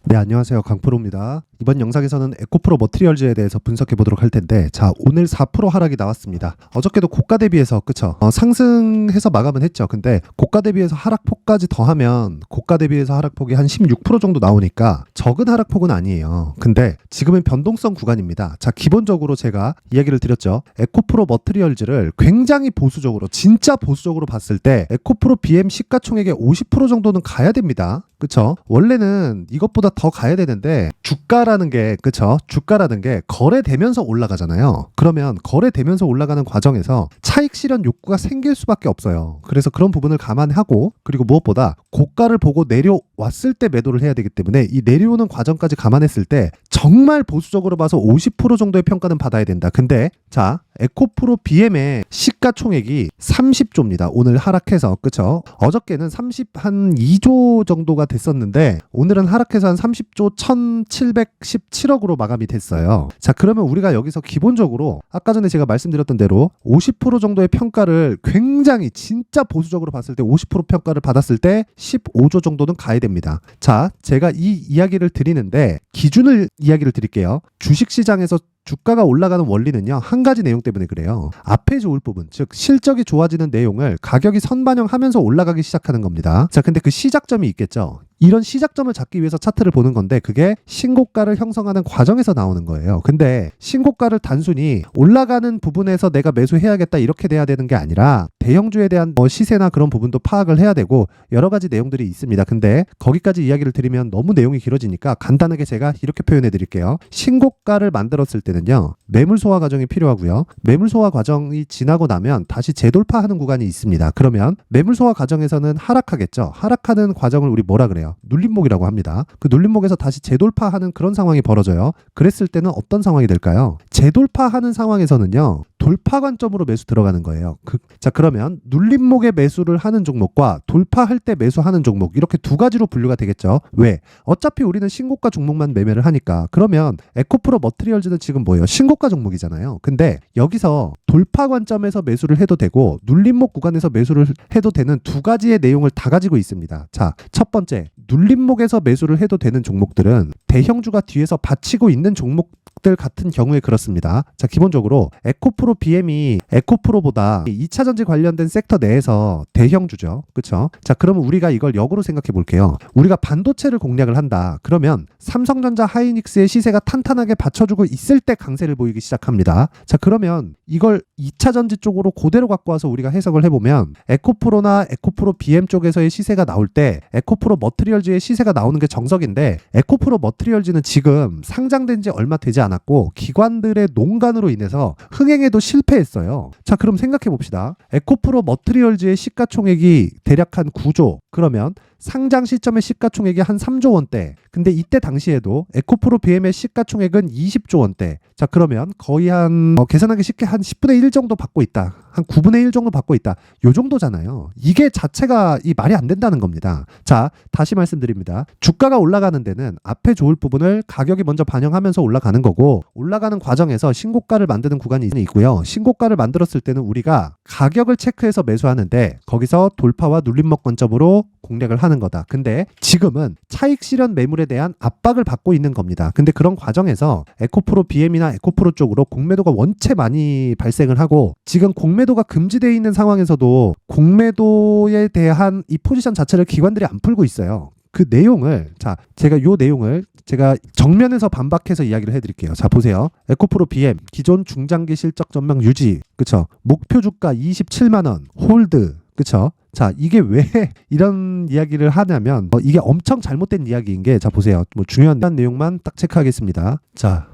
네, 안녕하세요. 강프로입니다. 이번 영상에서는 에코프로 머티리얼즈에 대해서 분석해 보도록 할 텐데, 자, 오늘 4% 하락이 나왔습니다. 어저께도 고가 대비해서 그쵸? 상승해서 마감은 했죠. 근데 고가 대비해서 하락폭까지 더하면 고가 대비해서 하락폭이 한 16% 정도 나오니까 적은 하락폭은 아니에요. 근데 지금은 변동성 구간입니다. 자, 기본적으로 제가 이야기를 드렸죠. 에코프로 머티리얼즈를 굉장히 보수적으로, 진짜 보수적으로 봤을 때 에코프로 BM 시가총액의 50% 정도는 가야 됩니다. 그쵸? 원래는 이것보다 더 가야 되는데 주가라는 게 그쵸? 주가라는 게 거래되면서 올라가잖아요. 그러면 거래되면서 올라가는 과정에서 차익 실현 욕구가 생길 수밖에 없어요. 그래서 그런 부분을 감안하고, 그리고 무엇보다 고가를 보고 내려왔을 때 매도를 해야 되기 때문에 이 내려오는 과정까지 감안했을 때 정말 보수적으로 봐서 50% 정도의 평가는 받아야 된다. 근데 자, 에코프로 BM의 시가총액이 30조입니다. 오늘 하락해서 그쵸? 어저께는 32조 정도가 됐었는데 오늘은 하락해서 한 30조 1717억으로 마감이 됐어요. 자, 그러면 우리가 여기서 기본적으로 아까 전에 제가 말씀드렸던 대로 50% 정도의 평가를, 굉장히 진짜 보수적으로 봤을 때 50% 평가를 받았을 때 15조 정도는 가야 됩니다. 자, 제가 이 이야기를 드리는데 기준을 이야기를 드릴게요. 주식시장에서 주가가 올라가는 원리는요, 한 가지 내용 때문에 그래요. 앞에 좋을 부분, 즉 실적이 좋아지는 내용을 가격이 선반영하면서 올라가기 시작하는 겁니다. 자, 근데 그 시작점이 있겠죠. 이런 시작점을 잡기 위해서 차트를 보는 건데 그게 신고가를 형성하는 과정에서 나오는 거예요. 근데 신고가를 단순히 올라가는 부분에서 내가 매수해야겠다 이렇게 돼야 되는 게 아니라 대형주에 대한 시세나 그런 부분도 파악을 해야 되고 여러 가지 내용들이 있습니다. 근데 거기까지 이야기를 드리면 너무 내용이 길어지니까 간단하게 제가 이렇게 표현해 드릴게요. 신고가를 만들었을 때는요, 매물 소화 과정이 필요하고요. 매물 소화 과정이 지나고 나면 다시 재돌파하는 구간이 있습니다. 그러면 매물 소화 과정에서는 하락하겠죠. 하락하는 과정을 우리 뭐라 그래요? 눌림목이라고 합니다. 그 눌림목에서 다시 재돌파하는 그런 상황이 벌어져요. 그랬을 때는 어떤 상황이 될까요? 재돌파하는 상황에서는요, 돌파 관점으로 매수 들어가는 거예요. 자, 그러면 눌림목에 매수를 하는 종목과 돌파할 때 매수하는 종목, 이렇게 두 가지로 분류가 되겠죠. 왜? 어차피 우리는 신고가 종목만 매매를 하니까. 그러면 에코프로 머티리얼즈는 지금 뭐예요? 신고가 종목이잖아요. 근데 여기서 돌파 관점에서 매수를 해도 되고 눌림목 구간에서 매수를 해도 되는 두 가지의 내용을 다 가지고 있습니다. 자, 첫 번째, 눌림목에서 매수를 해도 되는 종목들은 대형주가 뒤에서 받치고 있는 종목들 같은 경우에 그렇습니다. 자, 기본적으로 에코프로 BM이 에코프로보다 2차전지 관련된 섹터 내에서 대형주죠. 그쵸? 자, 그러면 우리가 이걸 역으로 생각해 볼게요. 우리가 반도체를 공략을 한다. 그러면 삼성전자, 하이닉스의 시세가 탄탄하게 받쳐주고 있을 때 강세를 보이기 시작합니다. 자, 그러면 이걸 2차전지 쪽으로 그대로 갖고 와서 우리가 해석을 해보면 에코프로나 에코프로 BM 쪽에서의 시세가 나올 때 에코프로 머티리얼즈의 시세가 나오는 게 정석인데, 에코프로 머티리얼즈는 지금 상장된 지 얼마 되지 않았고 기관들의 농간으로 인해서 흥행에도 실패했어요. 자, 그럼 생각해 봅시다. 에코프로 머티리얼즈의 시가총액이 대략 한 9조, 그러면 상장 시점의 시가총액이 한 3조 원대. 근데 이때 당시에도 에코프로 BM의 시가총액은 20조 원대. 자, 그러면 거의 한 계산하기 쉽게 한 10분의 1 정도 받고 있다. 한 9분의 1 정도 받고 있다. 요 정도잖아요. 이게 자체가 이 말이 안 된다는 겁니다. 자, 다시 말씀드립니다. 주가가 올라가는 데는 앞에 좋을 부분을 가격이 먼저 반영하면서 올라가는 거고, 올라가는 과정에서 신고가를 만드는 구간이 있고요. 신고가를 만들었을 때는 우리가 가격을 체크해서 매수하는데 거기서 돌파와 눌림목 관점으로 공략을 하는 거다. 근데 지금은 차익 실현 매물에 대한 압박을 받고 있는 겁니다. 근데 그런 과정에서 에코프로 BM이나 에코프로 쪽으로 공매도가 원체 많이 발생을 하고, 지금 공매도가 금지되어 있는 상황에서도 공매도에 대한 이 포지션 자체를 기관들이 안 풀고 있어요. 그 내용을, 자, 제가 요 내용을 제가 정면에서 반박해서 이야기를 해드릴게요. 자, 보세요. 에코프로 BM 기존 중장기 실적 전망 유지, 그쵸? 목표 주가 27만원 홀드, 그쵸? 자, 이게 왜 이런 이야기를 하냐면 이게 엄청 잘못된 이야기인 게, 자, 보세요. 뭐 중요한 내용만 딱 체크하겠습니다. 자,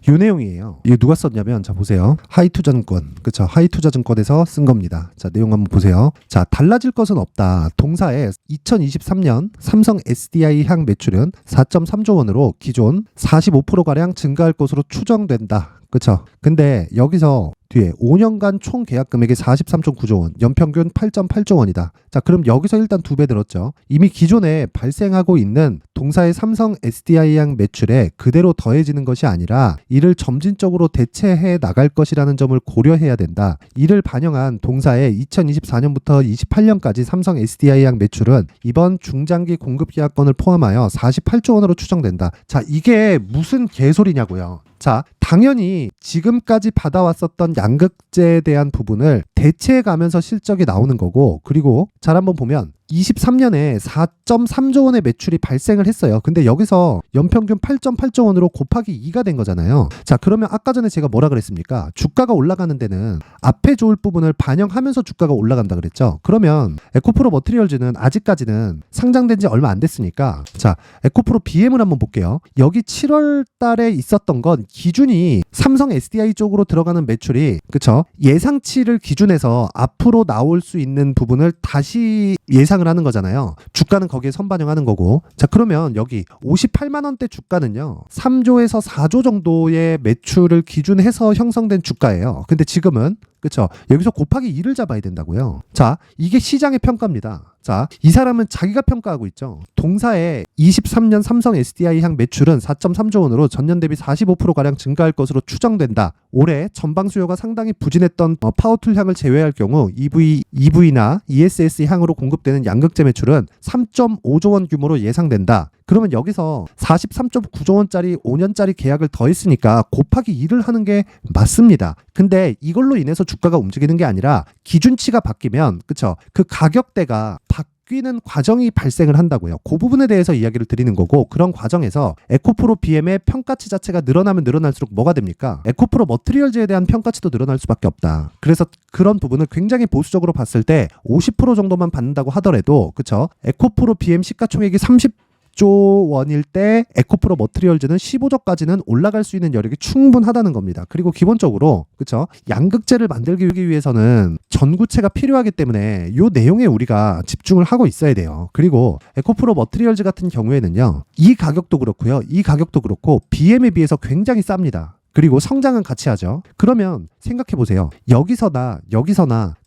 요 내용이에요. 이게 누가 썼냐면, 자, 보세요. 하이투자증권, 그쵸? 하이투자증권에서 쓴 겁니다. 자, 내용 한번 보세요. 자, 달라질 것은 없다. 동사에 2023년 삼성 SDI 향 매출은 4.3조 원으로 기존 45%가량 증가할 것으로 추정된다. 그쵸? 근데 여기서 뒤에 5년간 총 계약 금액이 43.9조 원, 연평균 8.8조 원이다. 자, 그럼 여기서 일단 2배 늘었죠. 이미 기존에 발생하고 있는 동사의 삼성 SDI양 매출에 그대로 더해지는 것이 아니라 이를 점진적으로 대체해 나갈 것이라는 점을 고려해야 된다. 이를 반영한 동사의 2024년부터 28년까지 삼성 SDI양 매출은 이번 중장기 공급 계약건을 포함하여 48조 원으로 추정된다. 자, 이게 무슨 개소리냐고요. 자, 당연히 지금까지 받아왔었던 양극재에 대한 부분을 대체해 가면서 실적이 나오는 거고, 그리고 잘 한번 보면 23년에 4.3조 원의 매출이 발생을 했어요. 근데 여기서 연평균 8.8조 원으로 곱하기 2가 된 거잖아요. 자, 그러면 아까 전에 제가 뭐라 그랬습니까? 주가가 올라가는 데는 앞에 좋을 부분을 반영하면서 주가가 올라간다 그랬죠. 그러면 에코프로 머티리얼즈는 아직까지는 상장된 지 얼마 안 됐으니까, 자, 에코프로 BM을 한번 볼게요. 여기 7월 달에 있었던 건 기준이 삼성 SDI 쪽으로 들어가는 매출이, 그쵸? 예상치를 기준해서 앞으로 나올 수 있는 부분을 다시 예상을 하는 거잖아요. 주가는 거기에 선반영하는 거고. 자, 그러면 여기 58만 원대 주가는요, 3조에서 4조 정도의 매출을 기준해서 형성된 주가예요. 근데 지금은, 그쵸? 여기서 곱하기 2를 잡아야 된다고요. 자, 이게 시장의 평가입니다. 자, 이 사람은 자기가 평가하고 있죠. 동사의 23년 삼성 SDI 향 매출은 4.3조 원으로 전년 대비 45%가량 증가할 것으로 추정된다. 올해 전방 수요가 상당히 부진했던 파워툴 향을 제외할 경우 EV나 ESS 향으로 공급되는 양극재 매출은 3.5조 원 규모로 예상된다. 그러면 여기서 43.9조 원짜리 5년짜리 계약을 더했으니까 곱하기 2를 하는 게 맞습니다. 근데 이걸로 인해서 주가가 움직이는 게 아니라 기준치가 바뀌면, 그쵸? 그 가격대가 바뀌는 과정이 발생을 한다고요. 그 부분에 대해서 이야기를 드리는 거고, 그런 과정에서 에코프로 BM의 평가치 자체가 늘어나면 늘어날수록 뭐가 됩니까? 에코프로 머티리얼즈에 대한 평가치도 늘어날 수밖에 없다. 그래서 그런 부분을 굉장히 보수적으로 봤을 때 50% 정도만 받는다고 하더라도, 그쵸? 에코프로 BM 시가총액이 30조 원일 때 에코프로 머티리얼즈는 15조까지는 올라갈 수 있는 여력이 충분하다는 겁니다. 그리고 기본적으로, 그쵸? 양극재를 만들기 위해서는 전구체가 필요하기 때문에 이 내용에 우리가 집중을 하고 있어야 돼요. 그리고 에코프로 머티리얼즈 같은 경우에는요, 이 가격도 그렇고요, 이 가격도 그렇고 BM에 비해서 굉장히 쌉니다. 그리고 성장은 같이 하죠. 그러면 생각해 보세요. 여기서나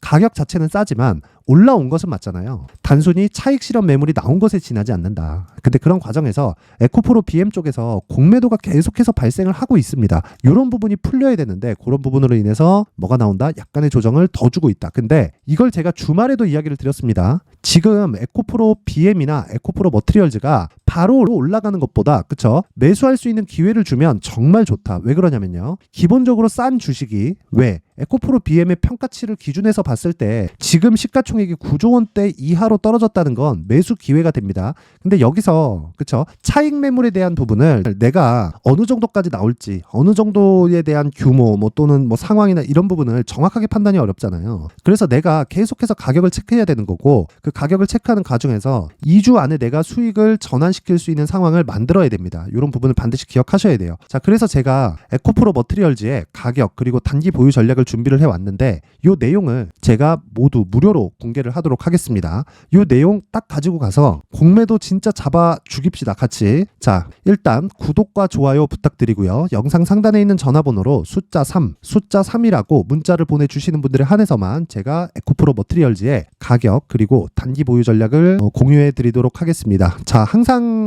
가격 자체는 싸지만 올라온 것은 맞잖아요. 단순히 차익 실현 매물이 나온 것에 지나지 않는다. 근데 그런 과정에서 에코프로 BM 쪽에서 공매도가 계속해서 발생을 하고 있습니다. 이런 부분이 풀려야 되는데, 그런 부분으로 인해서 뭐가 나온다? 약간의 조정을 더 주고 있다. 근데 이걸 제가 주말에도 이야기를 드렸습니다. 지금 에코프로 BM이나 에코프로 머티리얼즈가 바로 올라가는 것보다, 그쵸? 매수할 수 있는 기회를 주면 정말 좋다. 왜 그러냐면요, 기본적으로 싼 주식이, 왜? 에코프로 BM의 평가치를 기준해서 봤을 때 지금 시가총액이 9조 원대 이하로 떨어졌다는 건 매수 기회가 됩니다. 근데 여기서, 그쵸? 차익 매물에 대한 부분을 내가 어느 정도까지 나올지, 어느 정도에 대한 규모, 또는 상황이나 이런 부분을 정확하게 판단이 어렵잖아요. 그래서 내가 계속해서 가격을 체크해야 되는 거고, 그 가격을 체크하는 과정에서 2주 안에 내가 수익을 전환시킬 수 있는 상황을 만들어야 됩니다. 이런 부분을 반드시 기억하셔야 돼요. 자, 그래서 제가 에코프로 머티리얼즈의 가격 그리고 단기 보유 전략을 준비를 해왔는데, 이 내용을 제가 모두 무료로 공개를 하도록 하겠습니다. 이 내용 딱 가지고 가서 공매도 진짜 잡아 죽입시다, 같이. 자, 일단 구독과 좋아요 부탁드리고요. 영상 상단에 있는 전화번호로 숫자 3이라고 문자를 보내주시는 분들에 한해서만 제가 에코프로 머티리얼즈의 가격 그리고 단기 보유 전략을 공유해 드리도록 하겠습니다. 자, 항상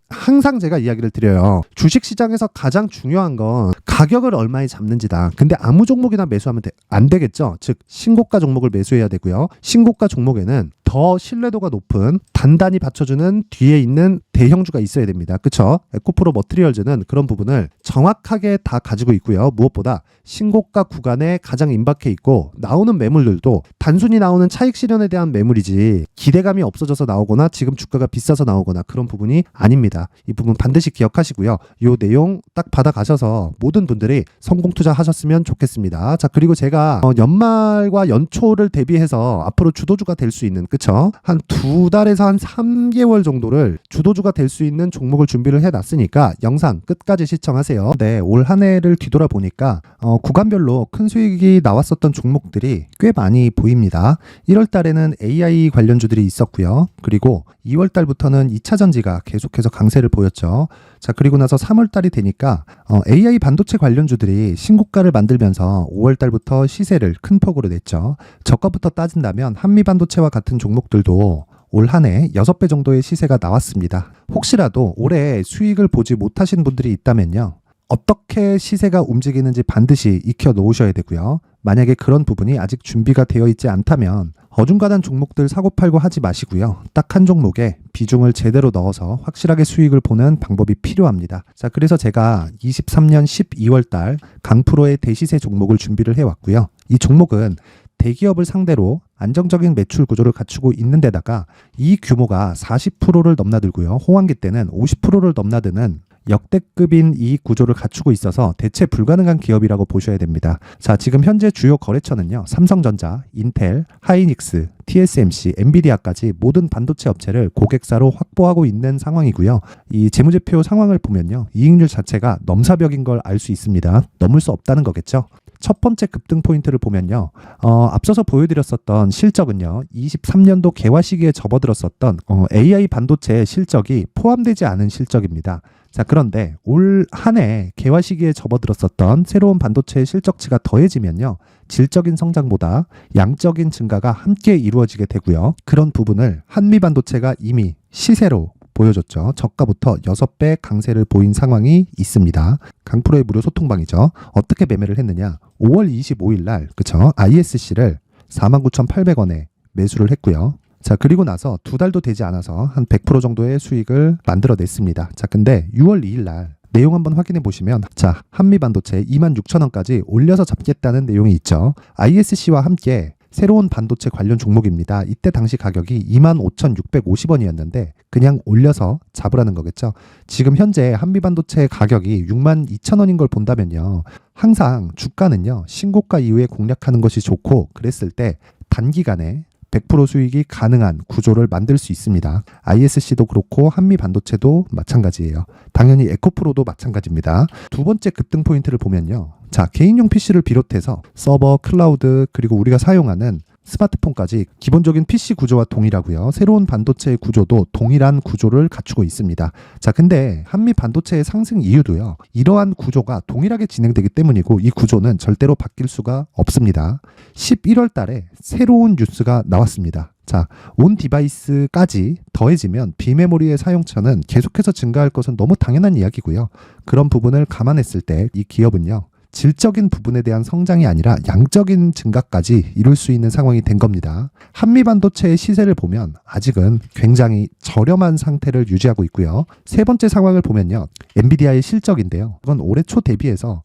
제가 이야기를 드려요. 주식시장에서 가장 중요한 건 가격을 얼마에 잡는지다. 근데 아무 종목이나 매수하면 안 되겠죠. 즉 신고가 종목을 매수해야 되고요. 신고가 종목에는 더 신뢰도가 높은 단단히 받쳐주는 뒤에 있는 대형주가 있어야 됩니다. 그쵸? 에코프로 머티리얼즈는 그런 부분을 정확하게 다 가지고 있고요. 무엇보다 신고가 구간에 가장 임박해 있고, 나오는 매물들도 단순히 나오는 차익 실현에 대한 매물이지 기대감이 없어져서 나오거나 지금 주가가 비싸서 나오거나 그런 부분이 아닙니다. 이 부분 반드시 기억하시고요. 이 내용 딱 받아가셔서 모든 분들이 성공 투자하셨으면 좋겠습니다. 자, 그리고 제가 연말과 연초를 대비해서 앞으로 주도주가 될 수 있는, 그쵸? 한 2달에서 한 3개월 정도를 주도주가 될 수 있는 종목을 준비를 해놨으니까 영상 끝까지 시청하세요. 네, 올 한 해를 뒤돌아보니까 구간별로 큰 수익이 나왔었던 종목들이 꽤 많이 보입니다. 1월 달에는 AI 관련주들이 있었고요. 그리고 2월 달부터는 2차 전지가 계속해서 강세를 보였죠. 자, 그리고 나서 3월 달이 되니까 AI 반도체 관련주들이 신고가를 만들면서 5월 달부터 시세를 큰 폭으로 냈죠. 저가부터 따진다면 한미 반도체와 같은 종목들도 올 한 해 6배 정도의 시세가 나왔습니다. 혹시라도 올해 수익을 보지 못하신 분들이 있다면요. 어떻게 시세가 움직이는지 반드시 익혀 놓으셔야 되고요. 만약에 그런 부분이 아직 준비가 되어 있지 않다면 어중간한 종목들 사고팔고 하지 마시고요. 딱 한 종목에 비중을 제대로 넣어서 확실하게 수익을 보는 방법이 필요합니다. 자, 그래서 제가 23년 12월 달 강프로의 대시세 종목을 준비를 해왔고요. 이 종목은 대기업을 상대로 안정적인 매출 구조를 갖추고 있는 데다가 이 규모가 40%를 넘나들고요. 호황기 때는 50%를 넘나드는 역대급인 이익 구조를 갖추고 있어서 대체 불가능한 기업이라고 보셔야 됩니다. 자, 지금 현재 주요 거래처는요. 삼성전자, 인텔, 하이닉스, TSMC, 엔비디아까지 모든 반도체 업체를 고객사로 확보하고 있는 상황이고요. 이 재무제표 상황을 보면요. 이익률 자체가 넘사벽인 걸 알 수 있습니다. 넘을 수 없다는 거겠죠. 첫 번째 급등 포인트를 보면요. 앞서서 보여드렸었던 실적은요. 23년도 개화 시기에 접어들었었던 AI 반도체의 실적이 포함되지 않은 실적입니다. 자, 그런데 올 한 해 개화 시기에 접어들었었던 새로운 반도체의 실적치가 더해지면요. 질적인 성장보다 양적인 증가가 함께 이루어지게 되고요. 그런 부분을 한미반도체가 이미 시세로 보여줬죠. 저가부터 6배 강세를 보인 상황이 있습니다. 강프로의 무료 소통방이죠. 어떻게 매매를 했느냐. 5월 25일 날 그쵸? ISC를 49,800원에 매수를 했고요. 자, 그리고 나서 2달도 되지 않아서 한 100% 정도의 수익을 만들어냈습니다. 자, 근데 6월 2일 날 내용 한번 확인해 보시면 자, 한미반도체 26,000원까지 올려서 잡겠다는 내용이 있죠. ISC와 함께 새로운 반도체 관련 종목입니다. 이때 당시 가격이 25,650원이었는데 그냥 올려서 잡으라는 거겠죠. 지금 현재 한미반도체 가격이 62,000원인 걸 본다면요. 항상 주가는요. 신고가 이후에 공략하는 것이 좋고 그랬을 때 단기간에 100% 수익이 가능한 구조를 만들 수 있습니다. ISC도 그렇고 한미반도체도 마찬가지예요. 당연히 에코프로도 마찬가지입니다. 두 번째 급등 포인트를 보면요. 자, 개인용 PC를 비롯해서 서버, 클라우드, 그리고 우리가 사용하는 스마트폰까지 기본적인 PC 구조와 동일하고요. 새로운 반도체의 구조도 동일한 구조를 갖추고 있습니다. 자, 근데 한미 반도체의 상승 이유도요. 이러한 구조가 동일하게 진행되기 때문이고 이 구조는 절대로 바뀔 수가 없습니다. 11월 달에 새로운 뉴스가 나왔습니다. 자, 온 디바이스까지 더해지면 비메모리의 사용처는 계속해서 증가할 것은 너무 당연한 이야기고요. 그런 부분을 감안했을 때 이 기업은요. 질적인 부분에 대한 성장이 아니라 양적인 증가까지 이룰 수 있는 상황이 된 겁니다. 한미반도체의 시세를 보면 아직은 굉장히 저렴한 상태를 유지하고 있고요. 세 번째 상황을 보면요. 엔비디아의 실적인데요. 이건 올해 초 대비해서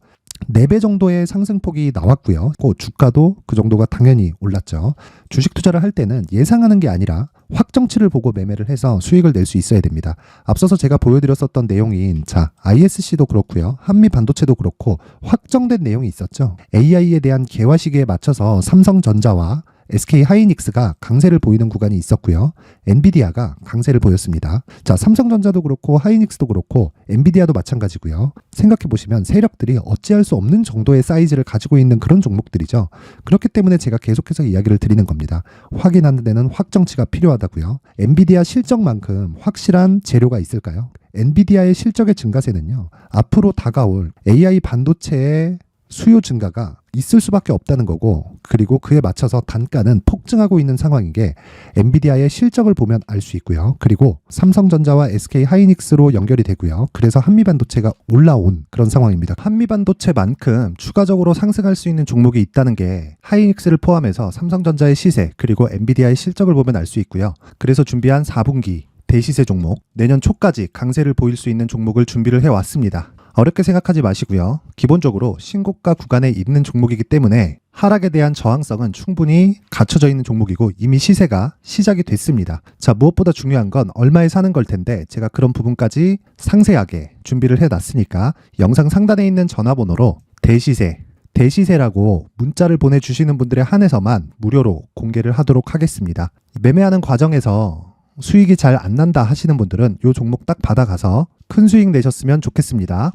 4배 정도의 상승폭이 나왔고요. 주가도 그 정도가 당연히 올랐죠. 주식 투자를 할 때는 예상하는 게 아니라 확정치를 보고 매매를 해서 수익을 낼 수 있어야 됩니다. 앞서서 제가 보여드렸었던 내용인 자, ISC도 그렇고요. 한미반도체도 그렇고 확정된 내용이 있었죠. AI에 대한 개화 시기에 맞춰서 삼성전자와 SK 하이닉스가 강세를 보이는 구간이 있었고요. 엔비디아가 강세를 보였습니다. 자, 삼성전자도 그렇고 하이닉스도 그렇고 엔비디아도 마찬가지고요. 생각해 보시면 세력들이 어찌할 수 없는 정도의 사이즈를 가지고 있는 그런 종목들이죠. 그렇기 때문에 제가 계속해서 이야기를 드리는 겁니다. 확인하는 데는 확정치가 필요하다고요. 엔비디아 실적만큼 확실한 재료가 있을까요? 엔비디아의 실적의 증가세는요. 앞으로 다가올 AI 반도체의 수요 증가가 있을 수밖에 없다는 거고 그리고 그에 맞춰서 단가는 폭증하고 있는 상황인 게 엔비디아의 실적을 보면 알 수 있고요. 그리고 삼성전자와 SK 하이닉스로 연결이 되고요. 그래서 한미반도체가 올라온 그런 상황입니다. 한미반도체만큼 추가적으로 상승할 수 있는 종목이 있다는 게 하이닉스를 포함해서 삼성전자의 시세 그리고 엔비디아의 실적을 보면 알 수 있고요. 그래서 준비한 4분기 대시세 종목 내년 초까지 강세를 보일 수 있는 종목을 준비를 해왔습니다. 어렵게 생각하지 마시고요. 기본적으로 신고가 구간에 있는 종목이기 때문에 하락에 대한 저항성은 충분히 갖춰져 있는 종목이고 이미 시세가 시작이 됐습니다. 자, 무엇보다 중요한 건 얼마에 사는 걸 텐데 제가 그런 부분까지 상세하게 준비를 해놨으니까 영상 상단에 있는 전화번호로 대시세라고 문자를 보내주시는 분들에 한해서만 무료로 공개를 하도록 하겠습니다. 매매하는 과정에서 수익이 잘 안 난다 하시는 분들은 이 종목 딱 받아가서 큰 수익 내셨으면 좋겠습니다.